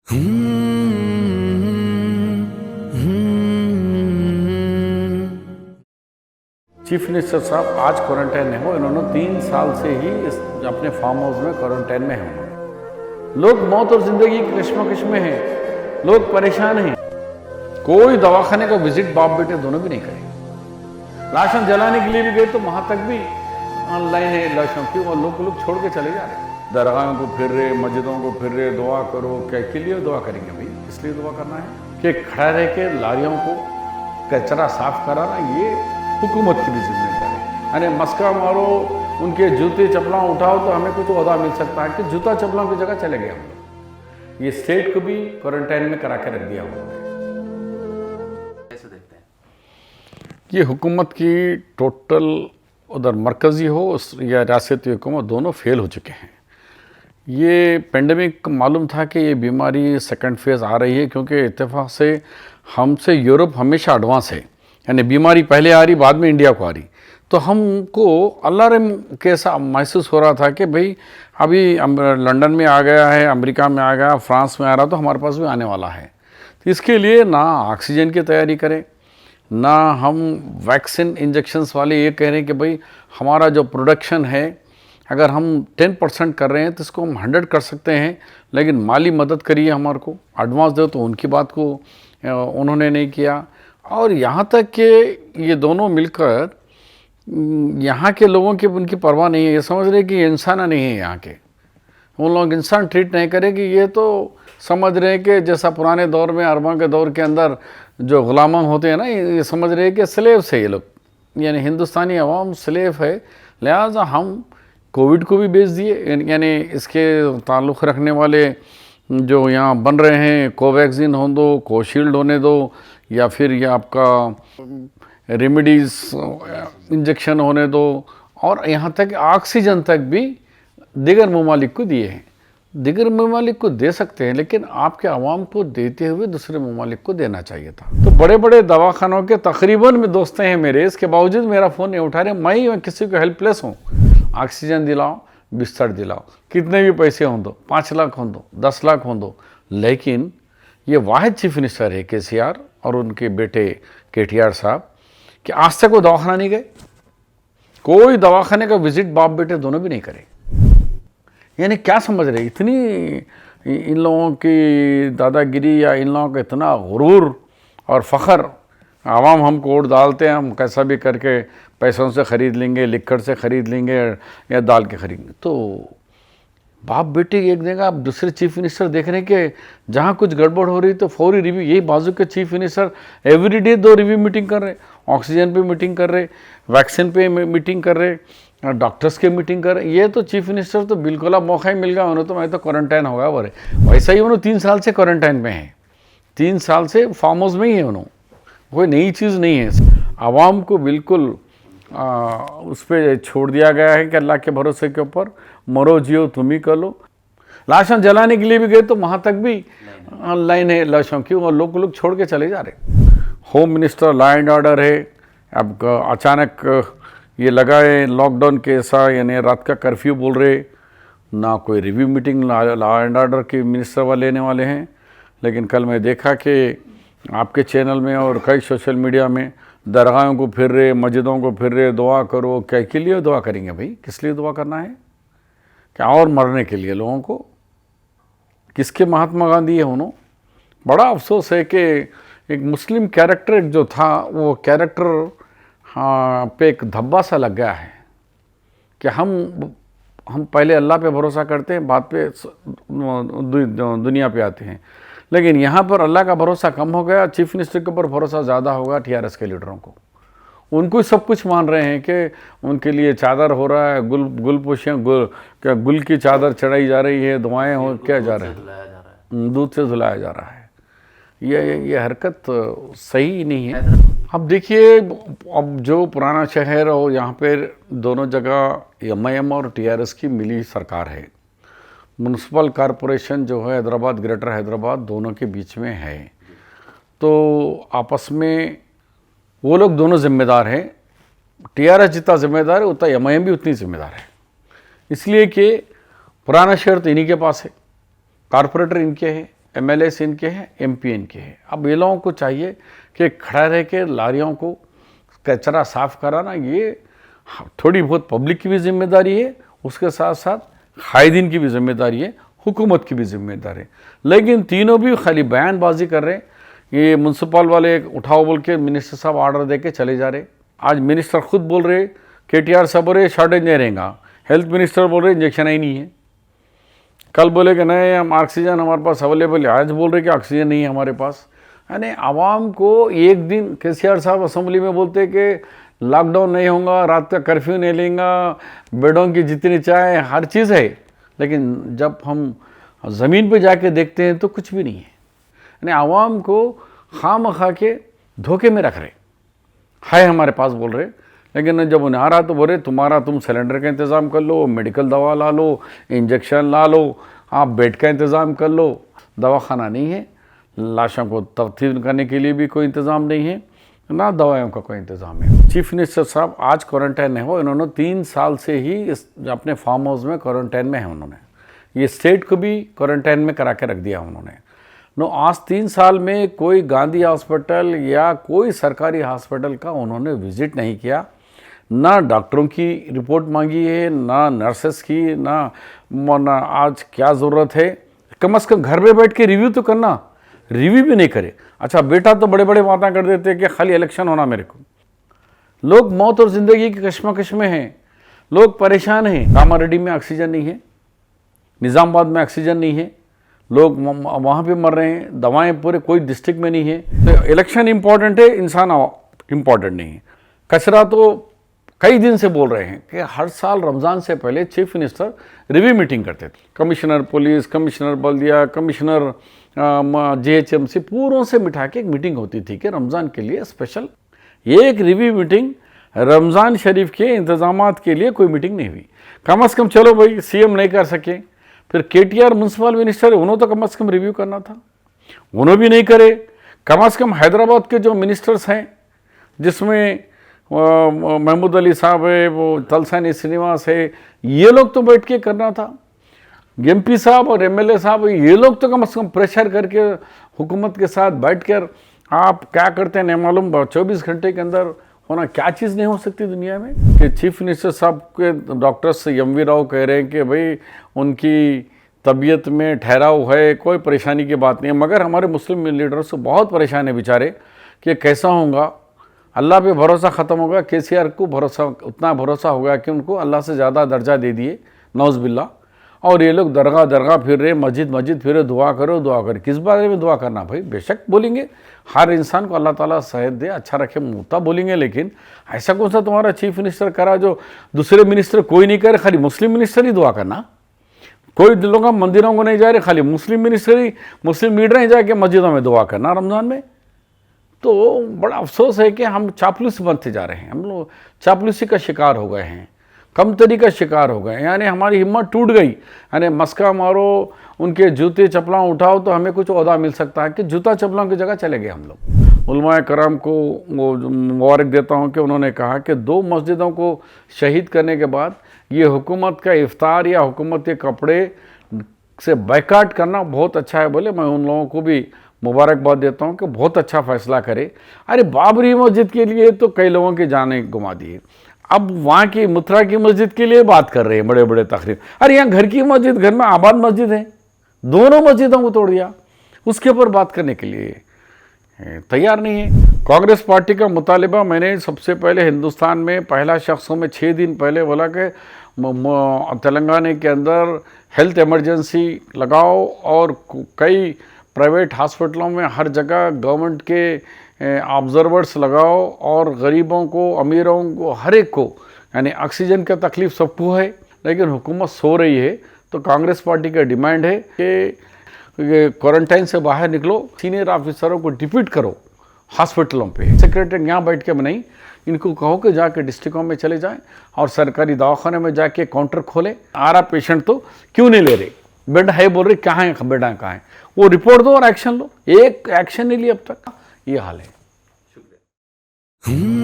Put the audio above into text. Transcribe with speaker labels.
Speaker 1: Chief minister साहब आज quarantine में हो। इन्होंने 3 साल से ही अपने फार्म हाउस में क्वारंटाइन में हैं। लोग मौत और जिंदगी की कश्मकश में हैं, लोग परेशान हैं। कोई दवाखाने का विजिट बाप बेटे दोनों भी नहीं करे। लाशें जलाने के लिए भी गए तो वहां तक भी ऑनलाइन है लाशों की, और लोग छोड़ के चले जा रहे हैं। दरगाहों को फिर रहे, मस्जिदों को फिर रहे, दुआ करो। क्या के लिए दुआ करेंगे भाई? इसलिए दुआ करना है कि खड़ा रह के लारियों को कचरा साफ कराना ये हुकूमत की भी जिम्मेदारी है। यानी मस्का मारो, उनके जूते चप्पलों उठाओ तो हमें कुछ अदा मिल सकता है कि जूता चप्पलों की जगह चले गए हम। ये स्टेट को भी क्वारंटाइन में करा के रख दिया उन्होंने।
Speaker 2: कैसे देखते हैं?
Speaker 1: ये हुकूमत की टोटल, उधर मरकज़ी हो या रियासती हुकूमत, दोनों फेल हो चुके हैं। ये पेंडेमिक मालूम था कि ये बीमारी सेकंड फेज़ आ रही है, क्योंकि इत्तेफाक से हमसे यूरोप हमेशा एडवांस है। यानी बीमारी पहले आ रही, बाद में इंडिया को आ रही। तो हमको अल्लाह रहम कैसा महसूस हो रहा था कि भाई अभी लंदन में आ गया है, अमेरिका में आ गया, फ्रांस में आ रहा, तो हमारे पास भी आने वाला है। तो इसके लिए ना ऑक्सीजन की तैयारी करें, ना हम वैक्सीन इंजेक्शंस वाले ये कह रहे हैं कि भाई हमारा जो प्रोडक्शन है अगर हम 10% कर रहे हैं तो इसको हम 100 कर सकते हैं, लेकिन माली मदद करिए हमारे को, एडवांस दो। तो उनकी बात को उन्होंने नहीं किया। और यहाँ तक कि ये दोनों मिलकर यहाँ के लोगों की उनकी परवाह नहीं है। ये समझ रहे कि ये इंसान नहीं है यहाँ के, उन लोग इंसान ट्रीट नहीं करें कि ये तो समझ रहे हैं कि जैसा पुराने दौर में, अरबों के दौर के अंदर जो गुलाम होते हैं ना, ये समझ रहे हैं कि स्लेव है ये लोग, यानी हिंदुस्तानी अवाम स्लेव है। लिहाजा हम कोविड को भी बेच दिए। यानी इसके ताल्लुक़ रखने वाले जो यहाँ बन रहे हैं, कोवैक्सीन हो दो, कोशील्ड होने दो, या फिर ये आपका रेमेडीज़ इंजेक्शन होने दो, और यहाँ तक ऑक्सीजन तक भी दीगर ममालिक को दिए हैं। दीगर ममालिक को दे सकते हैं, लेकिन आपके आवाम को देते हुए दूसरे ममालिक को देना चाहिए था। तो बड़े बड़े दवाखानों के तकरीबन में दोस्त हैं मेरे, इसके बावजूद मेरा फ़ोन नहीं उठा रहे। मैं किसी को हेल्पलेस हूँ। ऑक्सीजन दिलाओ, बिस्तर दिलाओ, कितने भी पैसे हों दो, 5 लाख हों दो, 10 लाख हों दो, लेकिन ये वाहिद चीफ मिनिस्टर है केसीआर और उनके बेटे केटीआर साहब कि आज तक वो दवाखाना नहीं गए। कोई दवाखाने का विजिट बाप बेटे दोनों भी नहीं करे। यानी क्या समझ रहे? इतनी इन लोगों की दादागिरी या इन लोगों का इतना गुरूर और फ़ख्र, आवाम हमको वोट डालते हैं, हम कैसा भी करके पैसों से ख़रीद लेंगे, लिक्कड़ से ख़रीद लेंगे या दाल के खरीदेंगे। तो बाप बेटे एक जगह आप दूसरे चीफ मिनिस्टर देख रहे हैं कि जहाँ कुछ गड़बड़ हो रही तो फौरी रिव्यू। यही बाजू के chief minister everyday 2 review meeting कर रहे, ऑक्सीजन पे मीटिंग कर रहे, वैक्सीन पे मीटिंग कर रहे, डॉक्टर्स के मीटिंग कर रहे। ये तो चीफ मिनिस्टर तो बिल्कुल अब मौका ही मिल गया उन्हें, तो मैं तो क्वारंटाइन हो गया बोले। वैसा ही उन्होंने 3 साल से क्वारंटाइन में है, 3 साल से फार्म हाउस में ही है उन्होंने, कोई नई चीज़ नहीं है। आवाम को बिल्कुल उस पर छोड़ दिया गया है कि अल्लाह के भरोसे के ऊपर मरो जियो तुम ही कर लो। लाशें जलाने के लिए भी गए तो वहाँ तक भी ऑनलाइन है लाशों की, और लोग छोड़ के चले जा रहे। Home minister law and order है, अब अचानक ये लगाए लॉकडाउन के ऐसा, यानी रात का कर्फ्यू बोल रहे, ना कोई review meeting law and order के मिनिस्टर वाले लेने वाले हैं। लेकिन कल मैं देखा कि आपके चैनल में और कई सोशल मीडिया में दरगाहों को फिर रहे, मस्जिदों को फिर रहे, दुआ करो। क्या के लिए दुआ करेंगे भाई? किस लिए दुआ करना है? क्या और मरने के लिए लोगों को? किसके महात्मा गांधी है उन्होंने? बड़ा अफसोस है कि एक मुस्लिम कैरेक्टर जो था, वो कैरेक्टर पे एक धब्बा सा लग गया है कि हम पहले अल्लाह पे भरोसा करते हैं, बाद पे दुनिया पे आते हैं। लेकिन यहाँ पर अल्लाह का भरोसा कम हो गया, चीफ मिनिस्टर के ऊपर भरोसा ज़्यादा होगा टीआरएस के लीडरों को। उनको सब कुछ मान रहे हैं कि उनके लिए चादर हो रहा है, गुलपोशियाँ क्या गुल की चादर चढ़ाई जा रही है, दुआएं हो क्या जा रहे हैं, दूध से धुलाया जा रहा है। ये हरकत सही नहीं है। अब देखिए, अब जो पुराना शहर और यहाँ पर दोनों जगह एमआईएम और टीआरएस की मिली सरकार है। म्यूनसिपल कॉरपोरेशन जो है हैदराबाद, ग्रेटर हैदराबाद, दोनों के बीच में है। तो आपस में वो लोग दोनों जिम्मेदार हैं। टीआरएस जितना जिम्मेदार है उतना एमआईएम भी उतनी जिम्मेदार है, इसलिए कि पुराना शहर तो इन्हीं के पास है, कॉरपोरेटर इनके हैं, MLAs इनके हैं, MP इनके हैं। अब ये लोगों को चाहिए कि खड़ा रह के लारियों को कचरा साफ कराना, ये थोड़ी बहुत पब्लिक की भी जिम्मेदारी है, उसके साथ साथ कायदीन की भी जिम्मेदारी है, हुकूमत की भी जिम्मेदारी है। लेकिन तीनों भी खाली बयानबाजी कर रहे हैं। ये म्यूनसिपल वाले उठाओ बोल के मिनिस्टर साहब ऑर्डर दे के चले जा रहे। आज मिनिस्टर खुद बोल रहे, KTR साहब बोल रहे शॉर्टेज नहीं रहेगा, हेल्थ मिनिस्टर बोल रहे इंजेक्शन ही नहीं है, कल बोले कि नहीं हम ऑक्सीजन हमारे पास अवेलेबल है, आज बोल रहे कि ऑक्सीजन नहीं है हमारे पास। यानी आवाम को एक दिन KCR साहब असेंबली में बोलते कि लॉकडाउन नहीं होगा, रात का कर्फ्यू नहीं लेंगे, बेडों की जितनी चाहे हर चीज़ है, लेकिन जब हम ज़मीन पे जाके देखते हैं तो कुछ भी नहीं है। यानी आवाम को खामखा के धोखे में रख रहे है हमारे पास बोल रहे, लेकिन जब उन्हें आ रहा तो बोल रहे तुम सिलेंडर का इंतज़ाम कर लो, मेडिकल दवा ला लो, इंजेक्शन ला लो, आप बेड का इंतज़ाम कर लो। दवाखाना नहीं है, लाशों को तफ्तीश करने के लिए भी कोई इंतज़ाम नहीं है, ना दवाओं का कोई इंतज़ाम है। चीफ मिनिस्टर साहब आज क्वारंटाइन में हो, इन्होंने 3 साल से ही अपने फार्म हाउस में क्वारंटाइन में है। उन्होंने ये स्टेट को भी क्वारंटाइन में करा के रख दिया उन्होंने। आज 3 साल में कोई गांधी हॉस्पिटल या कोई सरकारी हॉस्पिटल का उन्होंने विजिट नहीं किया, ना डॉक्टरों की रिपोर्ट मांगी है, ना नर्सेस की, ना आज क्या ज़रूरत है। कम से कम घर में बैठ के रिव्यू तो करना, रिव्यू भी नहीं करे। अच्छा बेटा तो बड़े बड़े बातें कर देते कि खाली इलेक्शन होना मेरे को। लोग मौत और ज़िंदगी की कश्मकश में हैं, लोग परेशान हैं। कामारेड्डी में ऑक्सीजन नहीं है, निज़ामाबाद में ऑक्सीजन नहीं है, लोग वहाँ पे मर रहे हैं, दवाएं पूरे कोई डिस्ट्रिक्ट में नहीं है। तो इलेक्शन इम्पॉर्टेंट है, इंसान इम्पॉर्टेंट नहीं है। कचरा तो कई दिन से बोल रहे हैं कि हर साल रमज़ान से पहले चीफ मिनिस्टर रिव्यू मीटिंग करते थे। कमिश्नर पुलिस, कमिश्नर बल्दिया, कमिश्नर GHMC पूरों से मिठा के एक मीटिंग होती थी कि रमज़ान के लिए स्पेशल एक रिव्यू मीटिंग। रमज़ान शरीफ के इंतज़ामात के लिए कोई मीटिंग नहीं हुई। कम से कम चलो भाई CM नहीं कर सके, फिर KTR म्यूनसिपल मिनिस्टर है, उन्होंने तो कम से कम रिव्यू करना था, उन्होंने भी नहीं करे। कम से कम हैदराबाद के जो मिनिस्टर्स हैं, जिसमें महमूद अली साहब है, वो तलसानी श्रीनिवास है, ये लोग तो बैठ के करना था। MP साहब और MLA साहब, ये लोग तो कम से कम प्रेशर करके हुकूमत के साथ बैठकर आप क्या करते हैं नहीं मालूम, 24 घंटे के अंदर होना क्या चीज़ नहीं हो सकती दुनिया में। कि चीफ मिनिस्टर साहब के डॉक्टर्स MV राव कह रहे हैं कि भाई उनकी तबीयत में ठहराव है, कोई परेशानी की बात नहीं है। मगर हमारे मुस्लिम लीडर्स को बहुत परेशान है बेचारे कि कैसा होगा, अल्लाह पे भरोसा ख़त्म होगा। KCR को भरोसा, उतना भरोसा होगा कि उनको अल्लाह से ज़्यादा दर्जा दे दिए, नौज़ बिल्ला। और ये लोग दरगाह फिर रहे, मस्जिद फिर रहे, दुआ करो। किस बारे में दुआ करना भाई? बेशक बोलेंगे, हर इंसान को अल्लाह ताला सेहत दे, अच्छा रखे, मुता बोलेंगे। लेकिन ऐसा कौन सा तुम्हारा चीफ मिनिस्टर करा जो दूसरे मिनिस्टर कोई नहीं करे, खाली मुस्लिम मिनिस्टर ही दुआ करना। कोई लोग मंदिरों को नहीं जा रहे, खाली मुस्लिम मिनिस्टर ही, मुस्लिम लीडर ही जाके मस्जिदों में दुआ करना रमज़ान में। तो बड़ा अफसोस है कि हम चापलूसी बनते जा रहे हैं, हम लोग चापलूसी का शिकार हो गए हैं, कमतरी का शिकार हो गए। यानी हमारी हिम्मत टूट गई। यानी मस्का मारो, उनके जूते चप्पलों उठाओ तो हमें कुछ ओहदा मिल सकता है, कि जूता चप्पलों की जगह चले गए हम लोग। उलमाए कराम को वो मुबारक देता हूँ कि उन्होंने कहा कि 2 मस्जिदों को शहीद करने के बाद ये हुकूमत का इफ्तार या हुकूमत के कपड़े से बैकाट करना बहुत अच्छा है। बोले मैं उन लोगों को भी मुबारकबाद देता हूँ कि बहुत अच्छा फ़ैसला करे। अरे बाबरी मस्जिद के लिए तो कई लोगों की जानें गुमा दी, अब वहाँ की मथुरा की मस्जिद के लिए बात कर रहे हैं बड़े बड़े तकरीर। अरे यहाँ घर की मस्जिद, घर में आबाद मस्जिद है, दोनों मस्जिदों को तोड़ दिया, उसके ऊपर बात करने के लिए तैयार नहीं है। कांग्रेस पार्टी का मुतालिबा, मैंने सबसे पहले हिंदुस्तान में पहला शख्स हूँ मैं 6 दिन पहले बोला कि तेलंगाना के अंदर हेल्थ इमरजेंसी लगाओ और कई प्राइवेट हॉस्पिटलों में हर जगह गवर्नमेंट के ऑब्जर्वर्स लगाओ और गरीबों को, अमीरों को, हर एक को, यानी ऑक्सीजन का तकलीफ़ सबको है, लेकिन हुकूमत सो रही है। तो कांग्रेस पार्टी का डिमांड है कि क्वारंटाइन से बाहर निकलो, सीनियर ऑफिसरों को डिप्यूट करो हॉस्पिटलों पे। सेक्रेटरी यहाँ बैठ के नहीं, इनको कहो कि जाके डिस्ट्रिक्टों में चले जाएं और सरकारी दवाखाने में जाके काउंटर खोलें। आ रहा पेशेंट तो क्यों नहीं ले रहे, बेड है बोल रहे, कहाँ है बेड, कहाँ है, वो रिपोर्ट दो और एक्शन लो। एक एक्शन नहीं लिया अब तक, ये हाल है।
Speaker 2: शुक्रिया।